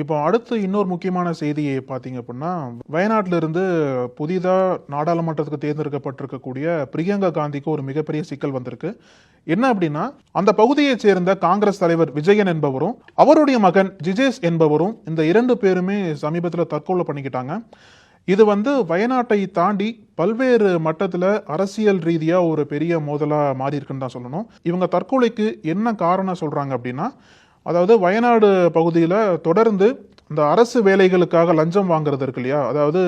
இப்போ அடுத்து இன்னொரு முக்கியமான செய்தியை பார்த்தீங்க அப்படின்னா, வயநாட்டில இருந்து புதிதா நாடாளுமன்றத்துக்கு தேர்ந்தெடுக்கப்பட்டிருக்கக்கூடிய பிரியங்கா காந்திக்கு ஒரு மிகப்பெரிய சிக்கல் வந்திருக்கு. என்ன அப்படின்னா, அந்த பகுதியைச் சேர்ந்த காங்கிரஸ் தலைவர் விஜயன் என்பவரும், அவருடைய மகன் ஜிஜேஷ் என்பவரும் இந்த 2 பேருமே சமீபத்தில் தற்கொலை பண்ணிக்கிட்டாங்க. இது வயநாட்டை தாண்டி பல்வேறு மட்டத்தில் அரசியல் ரீதியா ஒரு பெரிய மோதலா மாறி இருக்குன்னு தான் சொல்லணும். இவங்க தற்கொலைக்கு என்ன காரணம் சொல்றாங்க அப்படின்னா, அதாவது வயநாடு பகுதியில் தொடர்ந்து இந்த அரசு வேலைகளுக்காக லஞ்சம் வாங்குறது இருக்கு இல்லையா, அதாவது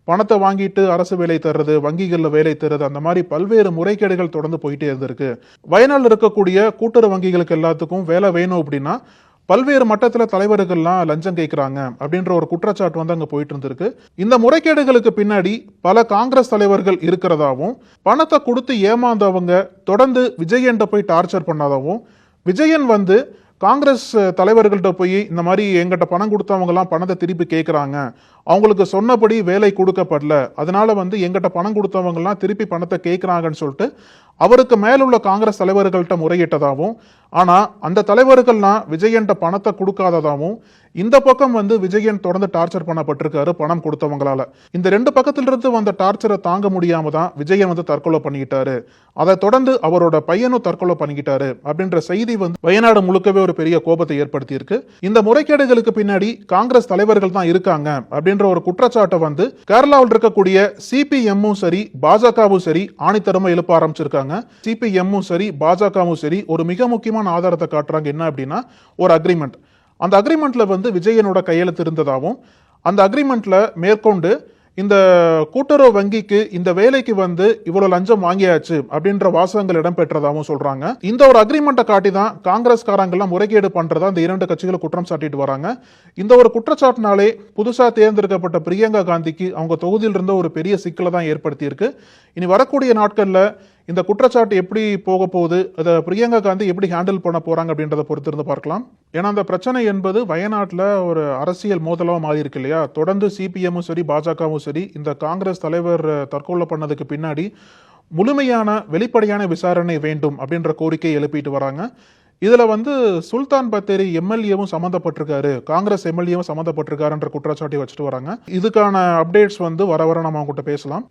பணத்தை வாங்கிட்டு அரசு வேலை தர்றது, வங்கிகளில் வேலை தர்றது, அந்த மாதிரி பல்வேறு முறைகேடுகள் தொடர்ந்து போயிட்டே இருந்திருக்கு. வயநாட்டில் இருக்கக்கூடிய கூட்டுறவு வங்கிகளுக்கு எல்லாத்துக்கும் வேலை வேணும் அப்படின்னா பல்வேறு மட்டத்தில் தலைவர்கள்லாம் லஞ்சம் கேட்கிறாங்க அப்படின்ற ஒரு குற்றச்சாட்டு அங்க போயிட்டு இருந்திருக்கு. இந்த முறைகேடுகளுக்கு பின்னாடி பல காங்கிரஸ் தலைவர்கள் இருக்கிறதாவும், பணத்தை கொடுத்து ஏமாந்தவங்க தொடர்ந்து விஜயன்ட்ட போய் டார்ச்சர் பண்ணாதவும், விஜயன் காங்கிரஸ் தலைவர்கள்ட்ட போய் இந்த மாதிரி எங்கிட்ட பணம் கொடுத்தவங்கலாம் பணத்தை திருப்பி கேட்குறாங்க, அவங்களுக்கு சொன்னபடி வேலை கொடுக்கப்படல, அதனால எங்கிட்ட பணம் கொடுத்தவங்கலாம் திருப்பி பணத்தை கேட்குறாங்கன்னு சொல்லிட்டு அவருக்கு மேலுள்ள காங்கிரஸ் தலைவர்கள்ட்ட முறையிட்டதாகவும், ஆனா அந்த தலைவர்கள்லாம் விஜயன்ட்ட பணத்தை கொடுக்காததாகவும், இந்த பக்கம் விஜயன் தொடர்ந்து டார்ச்சர் பண்ணப்பட்டிருக்காரு பணம் கொடுத்தவங்களால. இந்த 2 பக்கத்திலிருந்து வந்த டார்ச்சரை தாங்க முடியாம தான் விஜயன் தற்கொலை பண்ணிக்கிட்டாரு, அதை தொடர்ந்து அவரோட பையனும் தற்கொலை பண்ணிக்கிட்டாரு அப்படின்ற செய்தி வயநாடு முழுக்கவே ஒரு பெரிய கோபத்தை ஏற்படுத்தி இருக்கு. இந்த முறைகேடுகளுக்கு பின்னாடி காங்கிரஸ் தலைவர்கள் தான் இருக்காங்க அப்படின்ற ஒரு குற்றச்சாட்டை கேரளாவில் இருக்கக்கூடிய சிபிஎம்மும் சரி பாஜகவும் சரி ஆணித்தரமா எழுப்ப ஆரம்பிச்சிருக்காங்க. சிபிஎம்மும் சரி பாஜகவும் சரி ஒரு மிக முக்கியமான ஆதாரத்தை காட்டுறாங்க. என்ன அப்படின்னா, ஒரு அக்ரிமெண்ட். அந்த அக்ரிமெண்ட்ல விஜயனோட கையெழுத்து இருந்ததாகவும், அந்த அக்ரிமெண்ட்ல மேற்கொண்டு இந்த கூட்டுறவு வங்கிக்கு இந்த வேலைக்கு இவ்வளவு லஞ்சம் வாங்கியாச்சு அப்படின்ற வாசகங்கள் இடம்பெற்றதாகவும் சொல்றாங்க. இந்த ஒரு அக்ரிமெண்ட்டை காட்டி தான் காங்கிரஸ்காரங்கெல்லாம் முறைகேடு பண்றதா இந்த 2 கட்சிகளும் குற்றம் சாட்டிட்டு வராங்க. இந்த ஒரு குற்றச்சாட்டினாலே புதுசா தேர்ந்தெடுக்கப்பட்ட பிரியங்கா காந்திக்கு அவங்க தொகுதியில் இருந்த ஒரு பெரிய சிக்கலை தான் ஏற்படுத்தி இருக்கு. இனி வரக்கூடிய நாட்கள்ல இந்த குற்றச்சாட்டு எப்படி போக போகுது, அதை பிரியங்கா காந்தி எப்படி ஹேண்டில் பண்ண போறாங்க அப்படின்றத பொறுத்து இருந்து பார்க்கலாம். ஏன்னா அந்த பிரச்சனை என்பது வயநாட்டில் ஒரு அரசியல் மோதலாக மாறி இருக்கு இல்லையா. தொடர்ந்து சிபிஎம்மும் சரி பாஜகவும் சரி இந்த காங்கிரஸ் தலைவர் தற்கொலை பண்ணதுக்கு பின்னாடி முழுமையான வெளிப்படையான விசாரணை வேண்டும் அப்படின்ற கோரிக்கை எழுப்பிட்டு வராங்க. இதுல சுல்தான் பத்தேரி எம்எல்ஏவும் சம்மந்தப்பட்டிருக்காரு, காங்கிரஸ் எம்எல்ஏவும் சம்மந்தப்பட்டிருக்காருன்ற குற்றச்சாட்டை வச்சுட்டு வராங்க. இதுக்கான அப்டேட்ஸ் வர நம்ம அவங்க கிட்ட பேசலாம்.